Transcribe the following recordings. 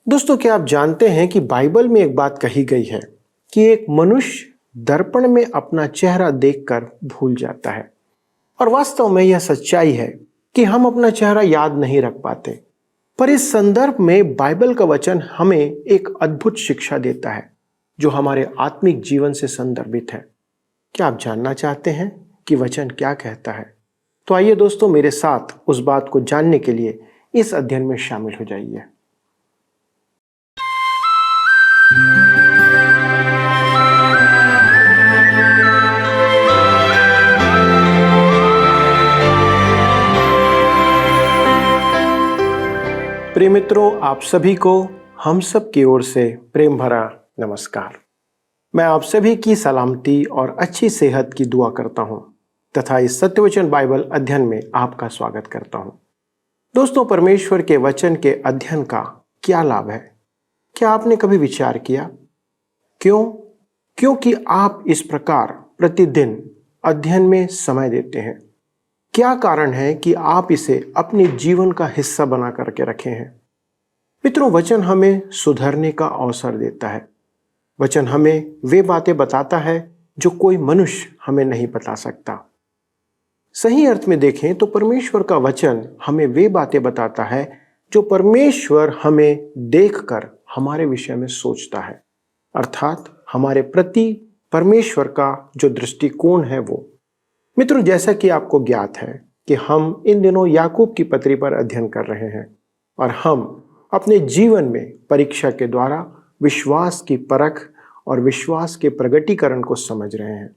दोस्तों, क्या आप जानते हैं कि बाइबल में एक बात कही गई है कि एक मनुष्य दर्पण में अपना चेहरा देखकर भूल जाता है। और वास्तव में यह सच्चाई है कि हम अपना चेहरा याद नहीं रख पाते। पर इस संदर्भ में बाइबल का वचन हमें एक अद्भुत शिक्षा देता है जो हमारे आत्मिक जीवन से संदर्भित है। क्या आप जानना चाहते हैं कि वचन क्या कहता है? तो आइए दोस्तों, मेरे साथ उस बात को जानने के लिए इस अध्ययन में शामिल हो जाइए। प्रिय मित्रों, आप सभी को हम सब की ओर से प्रेम भरा नमस्कार। मैं आप सभी की सलामती और अच्छी सेहत की दुआ करता हूं तथा इस सत्यवचन बाइबल अध्ययन में आपका स्वागत करता हूं। दोस्तों, परमेश्वर के वचन के अध्ययन का क्या लाभ है? क्या आपने कभी विचार किया? क्योंकि आप इस प्रकार प्रतिदिन अध्ययन में समय देते हैं। क्या कारण है कि आप इसे अपने जीवन का हिस्सा बना करके रखे हैं? मित्रों, वचन हमें सुधरने का अवसर देता है। वचन हमें वे बातें बताता है जो कोई मनुष्य हमें नहीं बता सकता। सही अर्थ में देखें तो परमेश्वर का वचन हमें वे बातें बताता है जो परमेश्वर हमें देखकर हमारे विषय में सोचता है, अर्थात हमारे प्रति परमेश्वर का जो दृष्टिकोण है वो। मित्रों, जैसा कि आपको ज्ञात है कि हम इन दिनों याकूब की पत्री पर अध्ययन कर रहे हैं और हम अपने जीवन में परीक्षा के द्वारा विश्वास की परख और विश्वास के प्रगटीकरण को समझ रहे हैं।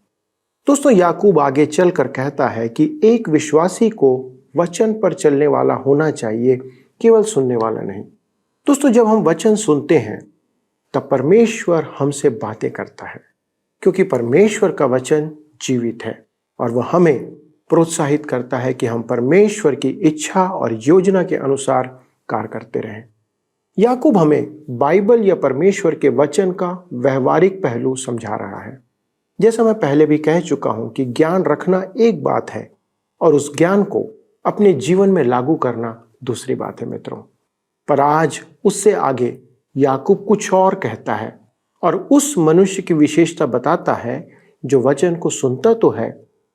दोस्तों, याकूब आगे चलकर कहता है कि एक विश्वासी को वचन पर चलने वाला होना चाहिए, केवल सुनने वाला नहीं। दोस्तों, जब हम वचन सुनते हैं तब परमेश्वर हमसे बातें करता है, क्योंकि परमेश्वर का वचन जीवित है और वह हमें प्रोत्साहित करता है कि हम परमेश्वर की इच्छा और योजना के अनुसार कार्य करते रहें। याकूब हमें बाइबल या परमेश्वर के वचन का व्यवहारिक पहलू समझा रहा है। जैसा मैं पहले भी कह चुका हूं कि ज्ञान रखना एक बात है और उस ज्ञान को अपने जीवन में लागू करना दूसरी बात है मित्रों। पर आज उससे आगे याकूब कुछ और कहता है और उस मनुष्य की विशेषता बताता है जो वचन को सुनता तो है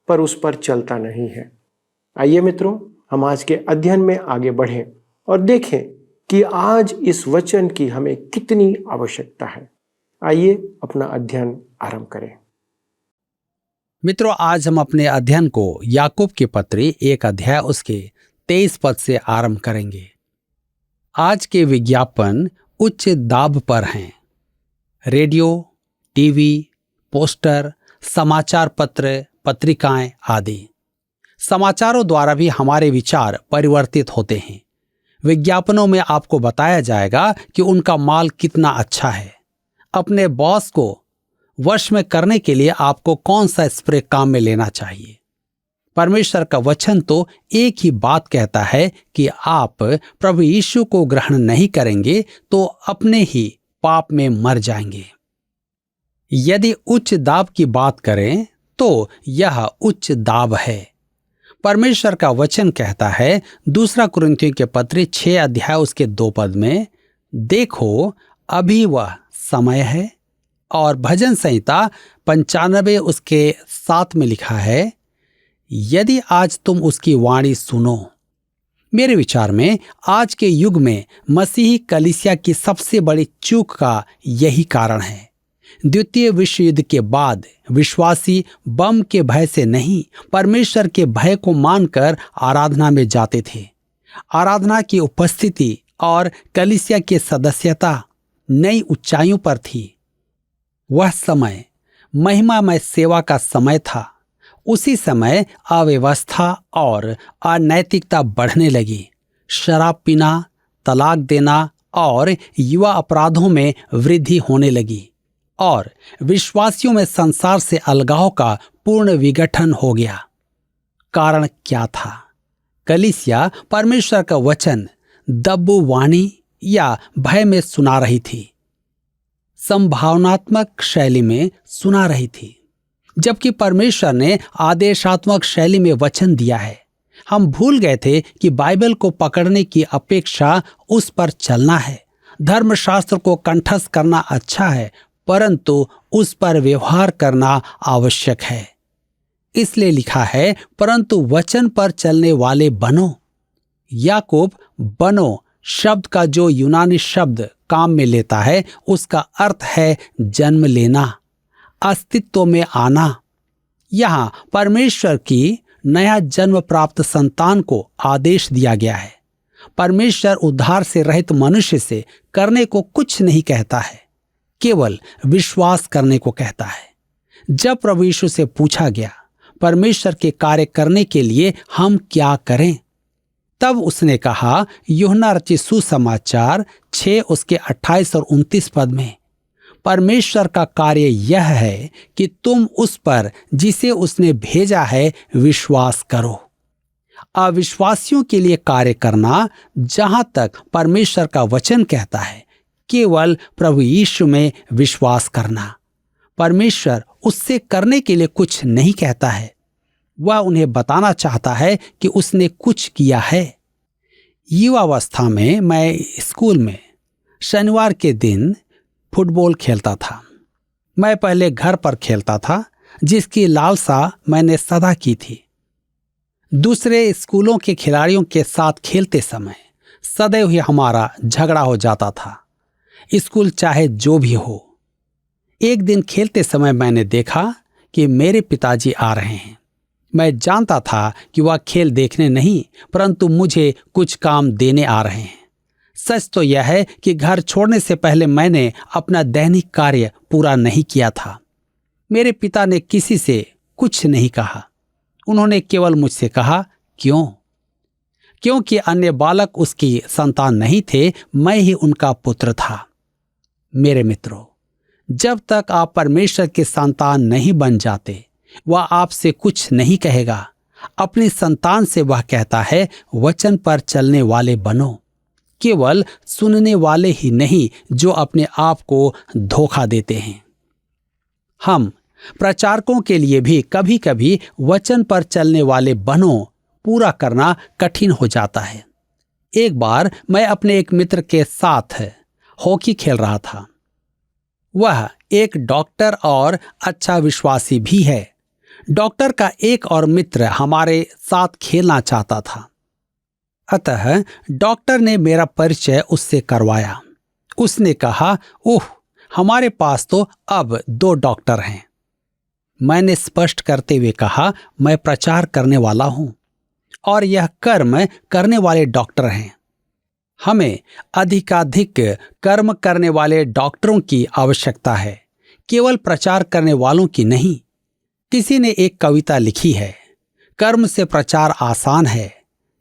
पर उस पर चलता नहीं है। आइए मित्रों, हम आज के अध्ययन में आगे बढ़ें और देखें कि आज इस वचन की हमें कितनी आवश्यकता है। आइए अपना अध्ययन आरंभ करें। मित्रों, आज हम अपने अध्ययन को याकूब की पत्री 1 अध्याय उसके 23 पद से आरंभ करेंगे। आज के विज्ञापन उच्च दाब पर हैं। रेडियो, टीवी, पोस्टर, समाचार पत्र, पत्रिकाएं आदि। समाचारों द्वारा भी हमारे विचार परिवर्तित होते हैं। विज्ञापनों में आपको बताया जाएगा कि उनका माल कितना अच्छा है। अपने बॉस को वश में करने के लिए आपको कौन सा स्प्रे काम में लेना चाहिए। परमेश्वर का वचन तो एक ही बात कहता है कि आप प्रभु यीशु को ग्रहण नहीं करेंगे तो अपने ही पाप में मर जाएंगे। यदि उच्च दाब की बात करें तो यह उच्च दाब है। परमेश्वर का वचन कहता है 2 कुरिन्थियों के पत्र 6 अध्याय उसके 2 पद में, देखो अभी वह समय है। और भजन संहिता 95 उसके 7 में लिखा है, यदि आज तुम उसकी वाणी सुनो। मेरे विचार में आज के युग में मसीही कलीसिया की सबसे बड़ी चूक का यही कारण है। द्वितीय विश्व युद्ध के बाद विश्वासी बम के भय से नहीं, परमेश्वर के भय को मानकर आराधना में जाते थे। आराधना की उपस्थिति और कलीसिया की सदस्यता नई ऊंचाइयों पर थी। वह समय महिमामय सेवा का समय था। उसी समय अव्यवस्था और अनैतिकता बढ़ने लगी। शराब पीना, तलाक देना और युवा अपराधों में वृद्धि होने लगी और विश्वासियों में संसार से अलगाव का पूर्ण विघटन हो गया। कारण क्या था? कलीसिया परमेश्वर का वचन दब्बू वाणी या भय में सुना रही थी, संभावनात्मक शैली में सुना रही थी, जबकि परमेश्वर ने आदेशात्मक शैली में वचन दिया है। हम भूल गए थे कि बाइबल को पकड़ने की अपेक्षा उस पर चलना है। धर्मशास्त्र को कंठस्थ करना अच्छा है, परंतु उस पर व्यवहार करना आवश्यक है। इसलिए लिखा है, परंतु वचन पर चलने वाले बनो। याकूब बनो शब्द का जो यूनानी शब्द काम में लेता है, उसका अर्थ है जन्म लेना, अस्तित्व में आना। यहाँ परमेश्वर की नया जन्म प्राप्त संतान को आदेश दिया गया है। परमेश्वर उद्धार से रहित मनुष्य से करने को कुछ नहीं कहता है, केवल विश्वास करने को कहता है। जब प्रभु यीशु से पूछा गया परमेश्वर के कार्य करने के लिए हम क्या करें, तब उसने कहा, यूहन्ना रचित सुसमाचार 6 उसके 28 और 29 पद में, परमेश्वर का कार्य यह है कि तुम उस पर जिसे उसने भेजा है विश्वास करो। अविश्वासियों के लिए कार्य करना, जहां तक परमेश्वर का वचन कहता है, केवल प्रभु यीशु में विश्वास करना। परमेश्वर उससे करने के लिए कुछ नहीं कहता है, वह उन्हें बताना चाहता है कि उसने कुछ किया है। युवावस्था में मैं स्कूल में शनिवार के दिन फुटबॉल खेलता था। मैं पहले घर पर खेलता था, जिसकी लालसा मैंने सदा की थी। दूसरे स्कूलों के खिलाड़ियों के साथ खेलते समय सदैव ही हमारा झगड़ा हो जाता था, स्कूल चाहे जो भी हो। एक दिन खेलते समय मैंने देखा कि मेरे पिताजी आ रहे हैं। मैं जानता था कि वह खेल देखने नहीं, परंतु मुझे कुछ काम देने आ रहे हैं। सच तो यह है कि घर छोड़ने से पहले मैंने अपना दैनिक कार्य पूरा नहीं किया था। मेरे पिता ने किसी से कुछ नहीं कहा। उन्होंने केवल मुझसे कहा, क्यों? क्योंकि अन्य बालक उसकी संतान नहीं थे, मैं ही उनका पुत्र था। मेरे मित्रों, जब तक आप परमेश्वर के संतान नहीं बन जाते, वह आपसे कुछ नहीं कहेगा। अपनी संतान से वह कहता है, वचन पर चलने वाले बनो। केवल सुनने वाले ही नहीं, जो अपने आप को धोखा देते हैं। हम प्रचारकों के लिए भी कभी कभी वचन पर चलने वाले बनो पूरा करना कठिन हो जाता है। एक बार मैं अपने एक मित्र के साथ हॉकी खेल रहा था। वह एक डॉक्टर और अच्छा विश्वासी भी है। डॉक्टर का एक और मित्र हमारे साथ खेलना चाहता था, अतः डॉक्टर ने मेरा परिचय उससे करवाया। उसने कहा, ओह, हमारे पास तो अब 2 डॉक्टर हैं। मैंने स्पष्ट करते हुए कहा, मैं प्रचार करने वाला हूं और यह कर्म करने वाले डॉक्टर हैं। हमें अधिकाधिक कर्म करने वाले डॉक्टरों की आवश्यकता है, केवल प्रचार करने वालों की नहीं। किसी ने एक कविता लिखी है, कर्म से प्रचार आसान है,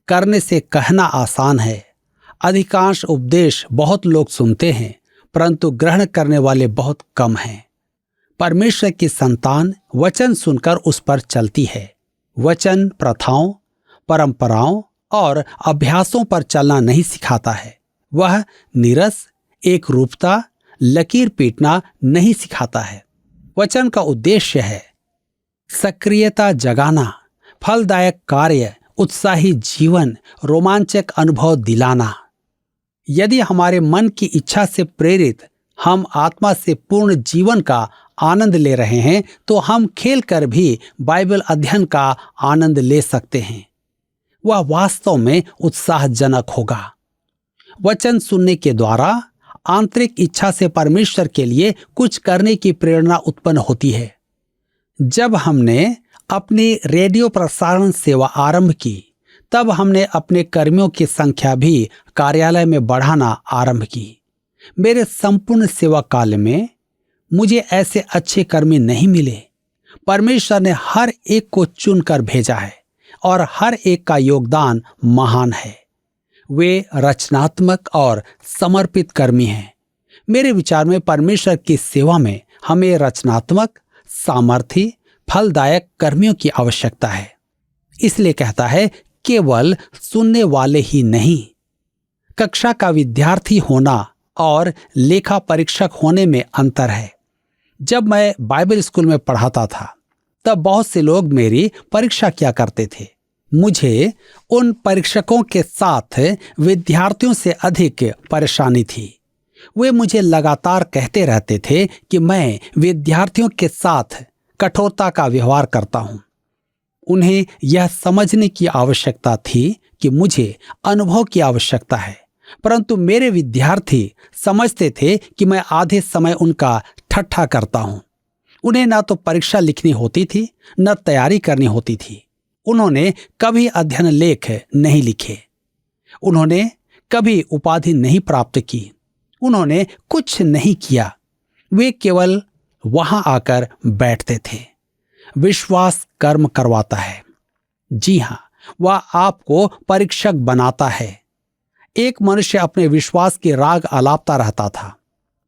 करने से कहना आसान है। अधिकांश उपदेश बहुत लोग सुनते हैं, परंतु ग्रहण करने वाले बहुत कम हैं। परमेश्वर की संतान वचन सुनकर उस पर चलती है। वचन प्रथाओं, परंपराओं और अभ्यासों पर चलना नहीं सिखाता है। वह नीरस, एक रूपता, लकीर पीटना नहीं सिखाता है। वचन का उद्देश्य है सक्रियता जगाना, फलदायक कार्य, उत्साही जीवन, रोमांचक अनुभव दिलाना। यदि हमारे मन की इच्छा से प्रेरित हम आत्मा से पूर्ण जीवन का आनंद ले रहे हैं, तो हम खेल कर भी बाइबल अध्ययन का आनंद ले सकते हैं। वह वास्तव में उत्साहजनक होगा। वचन सुनने के द्वारा आंतरिक इच्छा से परमेश्वर के लिए कुछ करने की प्रेरणा उत्पन्न होती है। जब हमने अपनी रेडियो प्रसारण सेवा आरंभ की, तब हमने अपने कर्मियों की संख्या भी कार्यालय में बढ़ाना आरंभ की। मेरे संपूर्ण सेवा काल में मुझे ऐसे अच्छे कर्मी नहीं मिले। परमेश्वर ने हर एक को चुनकर भेजा है और हर एक का योगदान महान है। वे रचनात्मक और समर्पित कर्मी हैं। मेरे विचार में परमेश्वर की सेवा में हमें रचनात्मक, सामर्थी, फलदायक कर्मियों की आवश्यकता है। इसलिए कहता है, केवल सुनने वाले ही नहीं। कक्षा का विद्यार्थी होना और लेखा परीक्षक होने में अंतर है। जब मैं बाइबल स्कूल में पढ़ाता था, तब बहुत से लोग मेरी परीक्षा किया करते थे। मुझे उन परीक्षकों के साथ विद्यार्थियों से अधिक परेशानी थी। वे मुझे लगातार कहते रहते थे कि मैं विद्यार्थियों के साथ कठोरता का व्यवहार करता हूं। उन्हें यह समझने की आवश्यकता थी कि मुझे अनुभव की आवश्यकता है, परंतु मेरे विद्यार्थी समझते थे कि मैं आधे समय उनका ठट्ठा करता हूं। उन्हें न तो परीक्षा लिखनी होती थी, न तैयारी करनी होती थी। उन्होंने कभी अध्ययन लेख नहीं लिखे, उन्होंने कभी उपाधि नहीं प्राप्त की, उन्होंने कुछ नहीं किया। वे केवल वहां आकर बैठते थे। विश्वास कर्म करवाता है। जी हां, वह आपको परीक्षक बनाता है। एक मनुष्य अपने विश्वास के राग आलापता रहता था,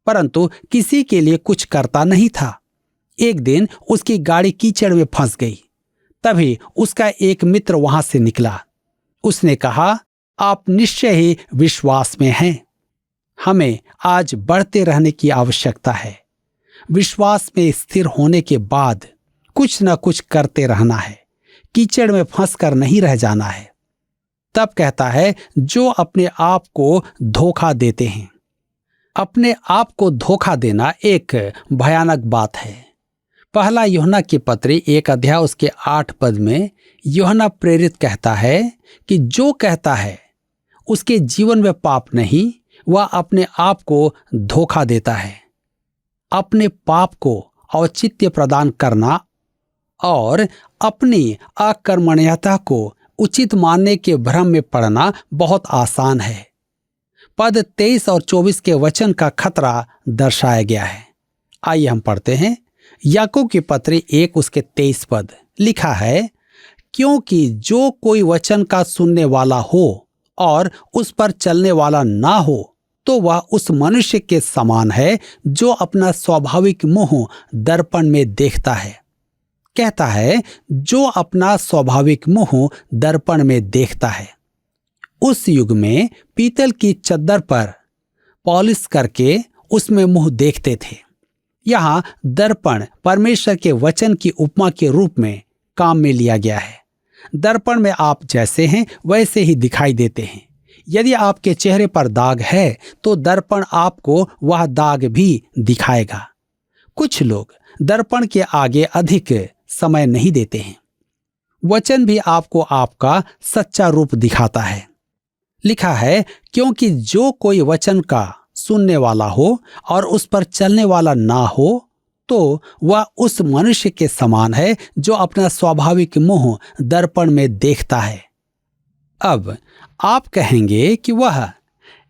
परंतु किसी के लिए कुछ करता नहीं था। एक दिन उसकी गाड़ी कीचड़ में फंस गई। तभी उसका एक मित्र वहां से निकला। उसने कहा, आप निश्चय ही विश्वास में हैं। हमें आज बढ़ते रहने की आवश्यकता है। विश्वास में स्थिर होने के बाद कुछ न कुछ करते रहना है। कीचड़ में फंसकर नहीं रह जाना है। तब कहता है, जो अपने आप को धोखा देते हैं। अपने आप को धोखा देना एक भयानक बात है। पहला यूहन्ना की पत्री 1 अध्याय उसके 8 पद में यूहन्ना प्रेरित कहता है कि जो कहता है उसके जीवन में पाप नहीं, वह अपने आप को धोखा देता है। अपने पाप को औचित्य प्रदान करना और अपनी अकर्मण्यता को उचित मानने के भ्रम में पड़ना बहुत आसान है। पद 23 और 24 के वचन का खतरा दर्शाया गया है। आइए हम पढ़ते हैं। याकूब की पत्री 1 उसके 23 पद लिखा है, क्योंकि जो कोई वचन का सुनने वाला हो और उस पर चलने वाला ना हो, तो वह उस मनुष्य के समान है जो अपना स्वाभाविक मुंह दर्पण में देखता है। कहता है, जो अपना स्वाभाविक मुंह दर्पण में देखता है। उस युग में पीतल की चद्दर पर पॉलिश करके उसमें मुंह देखते थे। यहाँ दर्पण परमेश्वर के वचन की उपमा के रूप में काम में लिया गया है। दर्पण में आप जैसे हैं वैसे ही दिखाई देते हैं। यदि आपके चेहरे पर दाग है तो दर्पण आपको वह दाग भी दिखाएगा। कुछ लोग दर्पण के आगे अधिक समय नहीं देते हैं। वचन भी आपको आपका सच्चा रूप दिखाता है। लिखा है, क्योंकि जो कोई वचन का सुनने वाला हो और उस पर चलने वाला ना हो, तो वह उस मनुष्य के समान है जो अपना स्वाभाविक मुंह दर्पण में देखता है। अब आप कहेंगे कि वह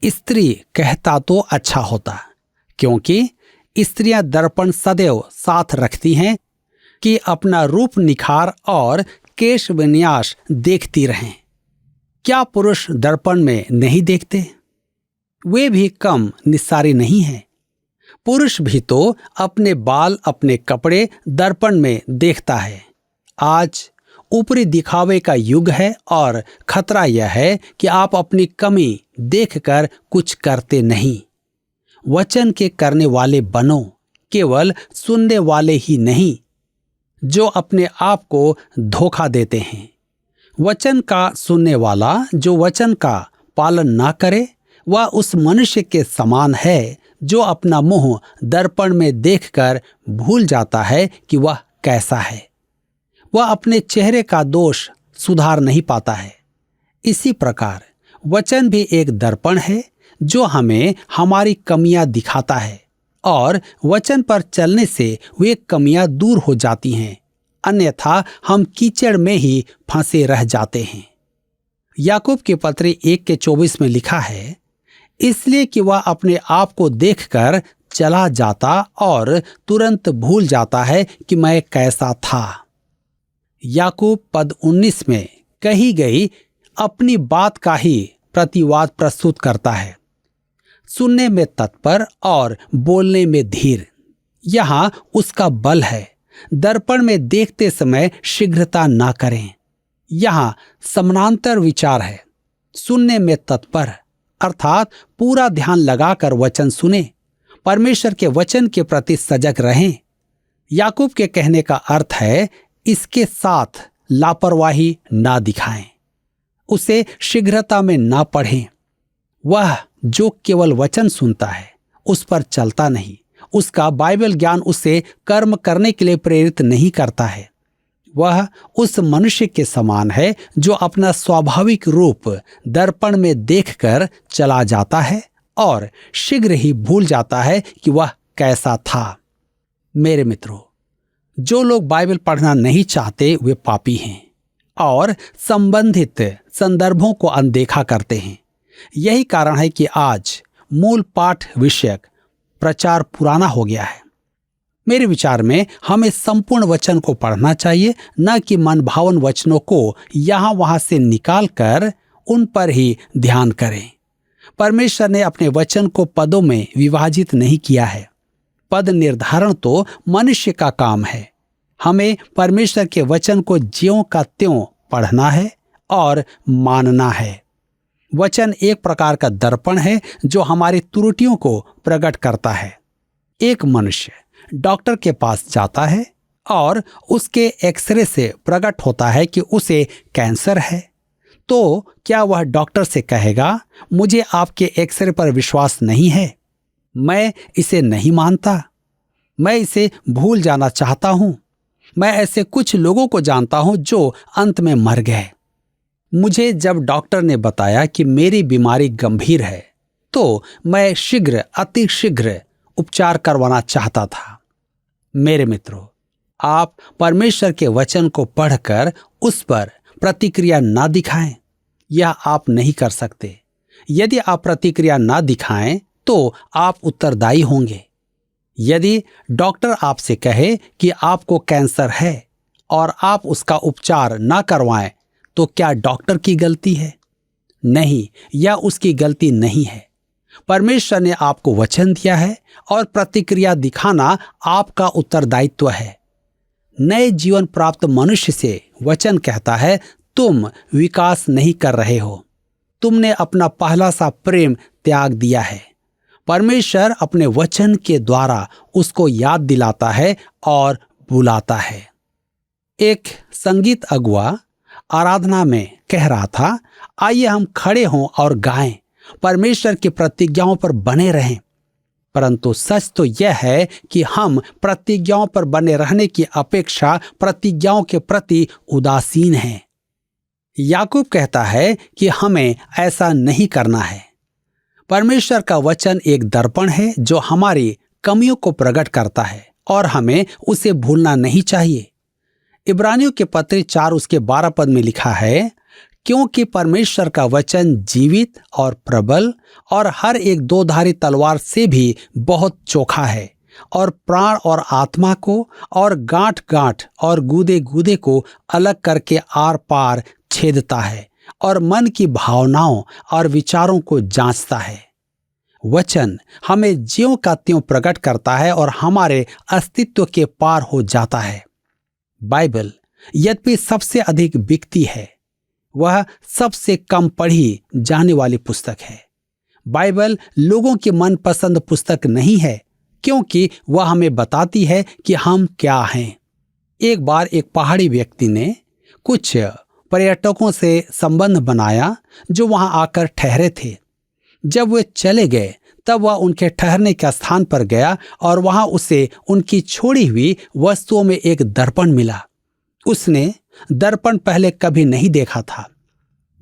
स्त्री कहता तो अच्छा होता, क्योंकि स्त्रियां दर्पण सदैव साथ रखती हैं कि अपना रूप निखार और केश विन्यास देखती रहें। क्या पुरुष दर्पण में नहीं देखते? वे भी कम निस्सारी नहीं हैं। पुरुष भी तो अपने बाल, अपने कपड़े दर्पण में देखता है। आज ऊपरी दिखावे का युग है और खतरा यह है कि आप अपनी कमी देखकर कुछ करते नहीं। वचन के करने वाले बनो, केवल सुनने वाले ही नहीं जो अपने आप को धोखा देते हैं। वचन का सुनने वाला जो वचन का पालन ना करे, वह उस मनुष्य के समान है जो अपना मुंह दर्पण में देखकर भूल जाता है कि वह कैसा है। वह अपने चेहरे का दोष सुधार नहीं पाता है। इसी प्रकार वचन भी एक दर्पण है जो हमें हमारी कमियां दिखाता है, और वचन पर चलने से वे कमियां दूर हो जाती हैं, अन्यथा हम कीचड़ में ही फंसे रह जाते हैं। याकूब की पत्री 1:24 में लिखा है, इसलिए कि वह अपने आप को देखकर चला जाता और तुरंत भूल जाता है कि मैं कैसा था। याकूब पद 19 में कही गई अपनी बात का ही प्रतिवाद प्रस्तुत करता है। सुनने में तत्पर और बोलने में धीर, यहाँ उसका बल है। दर्पण में देखते समय शीघ्रता ना करें। यहाँ समानांतर विचार है। सुनने में तत्पर अर्थात पूरा ध्यान लगाकर वचन सुने, परमेश्वर के वचन के प्रति सजग रहें। याकूब के कहने का अर्थ है, इसके साथ लापरवाही ना दिखाएं, उसे शीघ्रता में ना पढ़ें। वह जो केवल वचन सुनता है उस पर चलता नहीं, उसका बाइबल ज्ञान उसे कर्म करने के लिए प्रेरित नहीं करता है। वह उस मनुष्य के समान है जो अपना स्वाभाविक रूप दर्पण में देखकर चला जाता है और शीघ्र ही भूल जाता है कि वह कैसा था। मेरे मित्रों, जो लोग बाइबल पढ़ना नहीं चाहते वे पापी हैं और संबंधित संदर्भों को अनदेखा करते हैं। यही कारण है कि आज मूल पाठ विषयक प्रचार पुराना हो गया है। मेरे विचार में हमें संपूर्ण वचन को पढ़ना चाहिए, न कि मनभावन वचनों को यहां वहां से निकालकर उन पर ही ध्यान करें। परमेश्वर ने अपने वचन को पदों में विभाजित नहीं किया है। पद निर्धारण तो मनुष्य का काम है। हमें परमेश्वर के वचन को ज्यों का त्यों पढ़ना है और मानना है। वचन एक प्रकार का दर्पण है जो हमारी त्रुटियों को प्रकट करता है। एक मनुष्य डॉक्टर के पास जाता है और उसके एक्सरे से प्रकट होता है कि उसे कैंसर है, तो क्या वह डॉक्टर से कहेगा, मुझे आपके एक्सरे पर विश्वास नहीं है, मैं इसे नहीं मानता, मैं इसे भूल जाना चाहता हूं। मैं ऐसे कुछ लोगों को जानता हूं जो अंत में मर गए। मुझे जब डॉक्टर ने बताया कि मेरी बीमारी गंभीर है तो मैं अति शीघ्र उपचार करवाना चाहता था। मेरे मित्रों, आप परमेश्वर के वचन को पढ़कर उस पर प्रतिक्रिया ना दिखाएं। यह आप नहीं कर सकते। यदि आप प्रतिक्रिया ना दिखाएं तो आप उत्तरदायी होंगे। यदि डॉक्टर आपसे कहे कि आपको कैंसर है और आप उसका उपचार ना करवाएं, तो क्या डॉक्टर की गलती है? नहीं, यह उसकी गलती नहीं है। परमेश्वर ने आपको वचन दिया है और प्रतिक्रिया दिखाना आपका उत्तरदायित्व है। नए जीवन प्राप्त मनुष्य से वचन कहता है, तुम विकास नहीं कर रहे हो, तुमने अपना पहला सा प्रेम त्याग दिया है। परमेश्वर अपने वचन के द्वारा उसको याद दिलाता है और बुलाता है। एक संगीत अगुआ आराधना में कह रहा था, आइए हम खड़े हों और गाएं, परमेश्वर की प्रतिज्ञाओं पर बने रहें। परंतु सच तो यह है कि हम प्रतिज्ञाओं पर बने रहने की अपेक्षा प्रतिज्ञाओं के प्रति उदासीन हैं। याकूब कहता है कि हमें ऐसा नहीं करना है। परमेश्वर का वचन एक दर्पण है जो हमारी कमियों को प्रकट करता है और हमें उसे भूलना नहीं चाहिए। इब्रानियों के पत्र 4 उसके 12 पद में लिखा है, क्योंकि परमेश्वर का वचन जीवित और प्रबल और हर एक दोधारी तलवार से भी बहुत चोखा है और प्राण और आत्मा को और गांठ गांठ और गूदे गूदे को अलग करके आर पार छेदता है और मन की भावनाओं और विचारों को जांचता है। वचन हमें ज्यों का त्यों प्रकट करता है और हमारे अस्तित्व के पार हो जाता है। बाइबल यद्यपि सबसे अधिक बिकती है, वह सबसे कम पढ़ी जाने वाली पुस्तक है। बाइबल लोगों की मनपसंद पुस्तक नहीं है, क्योंकि वह हमें बताती है कि हम क्या हैं। एक बार एक पहाड़ी व्यक्ति ने कुछ पर्यटकों से संबंध बनाया जो वहां आकर ठहरे थे। जब वे चले गए तब वह उनके ठहरने के स्थान पर गया और वहां उसे उनकी छोड़ी हुई वस्तुओं में एक दर्पण मिला। उसने दर्पण पहले कभी नहीं देखा था।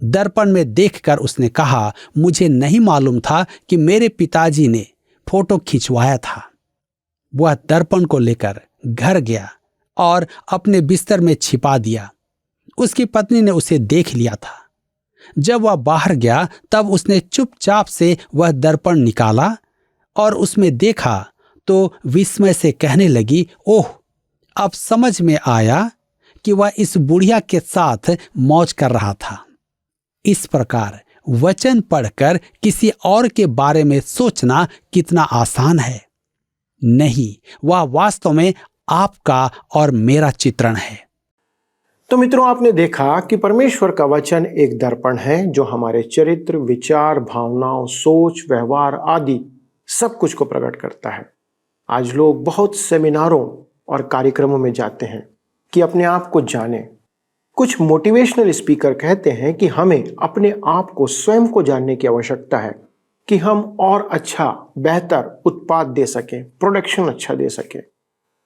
दर्पण में देखकर उसने कहा, मुझे नहीं मालूम था कि मेरे पिताजी ने फोटो खिंचवाया था। वह दर्पण को लेकर घर गया और अपने बिस्तर में छिपा दिया। उसकी पत्नी ने उसे देख लिया था। जब वह बाहर गया तब उसने चुपचाप से वह दर्पण निकाला और उसमें देखा तो विस्मय से कहने लगी, ओह, अब समझ में आया कि वह इस बुढ़िया के साथ मौज कर रहा था। इस प्रकार वचन पढ़कर किसी और के बारे में सोचना कितना आसान है। नहीं, वह वास्तव में आपका और मेरा चित्रण है। तो मित्रों, आपने देखा कि परमेश्वर का वचन एक दर्पण है जो हमारे चरित्र, विचार, भावनाओं, सोच, व्यवहार आदि सब कुछ को प्रकट करता है। आज लोग बहुत सेमिनारों और कार्यक्रमों में जाते हैं कि अपने आप को जानें। कुछ मोटिवेशनल स्पीकर कहते हैं कि हमें अपने आप को, स्वयं को जानने की आवश्यकता है कि हम और अच्छा बेहतर उत्पाद दे सकें, प्रोडक्शन अच्छा दे सकें।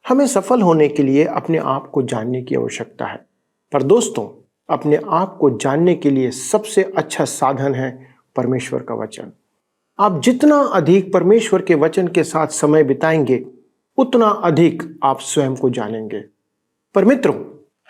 हमें सफल होने के लिए अपने आप को जानने की आवश्यकता है। पर दोस्तों, अपने आप को जानने के लिए सबसे अच्छा साधन है परमेश्वर का वचन। आप जितना अधिक परमेश्वर के वचन के साथ समय बिताएंगे, उतना अधिक आप स्वयं को जानेंगे। पर मित्रों,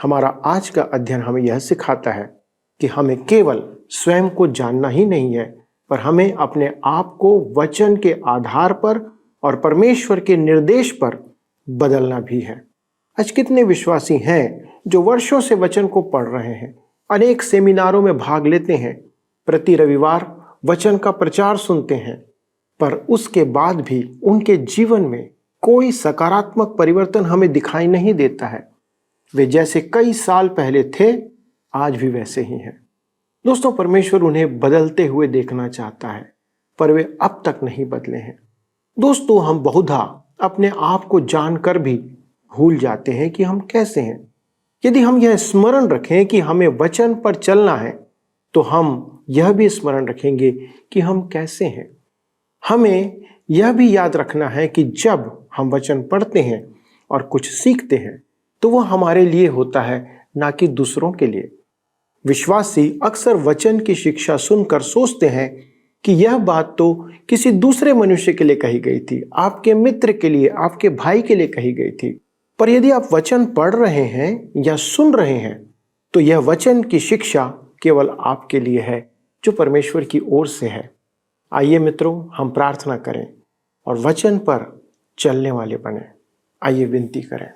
हमारा आज का अध्ययन हमें यह सिखाता है कि हमें केवल स्वयं को जानना ही नहीं है, पर हमें अपने आप को वचन के आधार पर और परमेश्वर के निर्देश पर बदलना भी है। आज कितने विश्वासी हैं जो वर्षों से वचन को पढ़ रहे हैं, अनेक सेमिनारों में भाग लेते हैं, प्रति रविवार वचन का प्रचार सुनते हैं, पर उसके बाद भी उनके जीवन में कोई सकारात्मक परिवर्तन हमें दिखाई नहीं देता है। वे जैसे कई साल पहले थे, आज भी वैसे ही हैं। दोस्तों, परमेश्वर उन्हें बदलते हुए देखना चाहता है, पर वे अब तक नहीं बदले हैं। दोस्तों, हम बहुधा अपने आप को जानकर भी भूल जाते हैं कि हम कैसे हैं। यदि हम यह स्मरण रखें कि हमें वचन पर चलना है, तो हम यह भी स्मरण रखेंगे कि हम कैसे हैं। हमें यह भी याद रखना है कि जब हम वचन पढ़ते हैं और कुछ सीखते हैं, तो वह हमारे लिए होता है, ना कि दूसरों के लिए। विश्वासी अक्सर वचन की शिक्षा सुनकर सोचते हैं कि यह बात तो किसी दूसरे मनुष्य के लिए कही गई थी, आपके मित्र के लिए, आपके भाई के लिए कही गई थी। पर यदि आप वचन पढ़ रहे हैं या सुन रहे हैं, तो यह वचन की शिक्षा केवल आपके लिए है, जो परमेश्वर की ओर से है। आइए मित्रों, हम प्रार्थना करें और वचन पर चलने वाले बने। आइए विनती करें।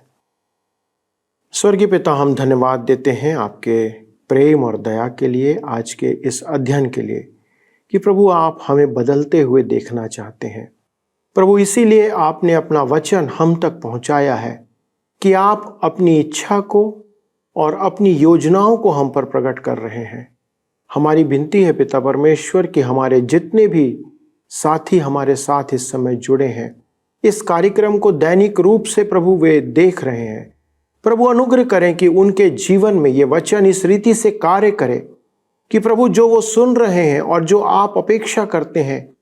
स्वर्गीय पिता, हम धन्यवाद देते हैं आपके प्रेम और दया के लिए, आज के इस अध्ययन के लिए, कि प्रभु आप हमें बदलते हुए देखना चाहते हैं। प्रभु, इसीलिए आपने अपना वचन हम तक पहुंचाया है कि आप अपनी इच्छा को और अपनी योजनाओं को हम पर प्रकट कर रहे हैं। हमारी विनती है पिता परमेश्वर कि हमारे जितने भी साथी हमारे साथ इस समय जुड़े हैं, इस कार्यक्रम को दैनिक रूप से प्रभु वे देख रहे हैं, प्रभु अनुग्रह करें कि उनके जीवन में ये वचन इस रीति से कार्य करे कि प्रभु जो वो सुन रहे हैं और जो आप अपेक्षा करते हैं,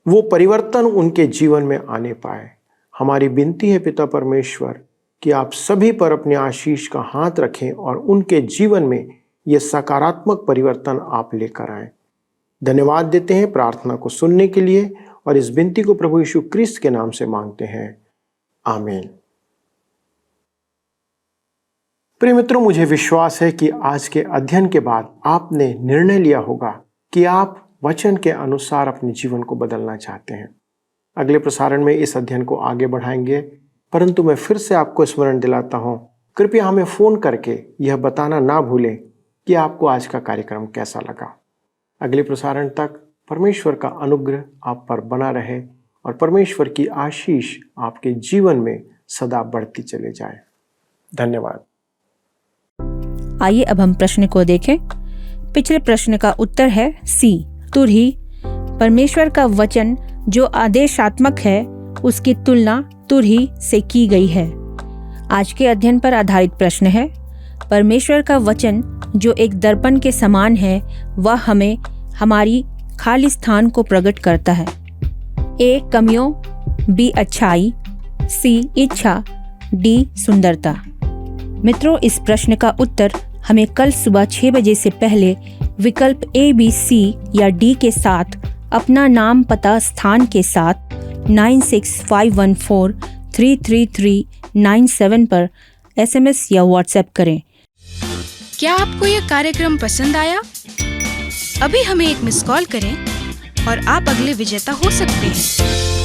वो परिवर्तन उनके जीवन में आने पाए। हमारी विनती है पिता परमेश्वर कि आप सभी पर अपने आशीष का हाथ रखें और उनके जीवन में ये सकारात्मक परिवर्तन आप लेकर आएं। धन्यवाद देते हैं प्रार्थना को सुनने के लिए, और इस विनती को प्रभु यीशु क्रिस्त के नाम से मांगते हैं, आमीन। प्रिय मित्रों, मुझे विश्वास है कि आज के अध्ययन के बाद आपने निर्णय लिया होगा कि आप वचन के अनुसार अपने जीवन को बदलना चाहते हैं। अगले प्रसारण में इस अध्ययन को आगे बढ़ाएंगे, परंतु मैं फिर से आपको स्मरण दिलाता हूं, कृपया हमें फोन करके यह बताना ना भूलें कि आपको आज का कार्यक्रम कैसा लगा। अगले प्रसारण तक परमेश्वर का अनुग्रह आप पर बना रहे और परमेश्वर की आशीष आपके जीवन में सदा बढ़ती चले जाए। धन्यवाद। आइए अब हम प्रश्न को देखें। पिछले प्रश्न का उत्तर है सी, तुरही। परमेश्वर का वचन जो आदेशात्मक है, उसकी तुलना तुरही से की गई है। आज के अध्ययन पर आधारित प्रश्न है, परमेश्वर का वचन जो एक दर्पण के समान है, वह हमें हमारी खाली स्थान को प्रकट करता है। ए, कमियों, बी, अच्छाई, सी, इच्छा, डी, सुंदरता। मित्रों, इस प्रश्न का उत्तर हमें कल सुबह 6 बजे से पहले विकल्प ए, बी, सी या डी के साथ अपना नाम, पता, स्थान के साथ 9651433397 पर SMS या WhatsApp करें। क्या आपको यह कार्यक्रम पसंद आया? अभी हमें एक मिस कॉल करें और आप अगले विजेता हो सकते हैं।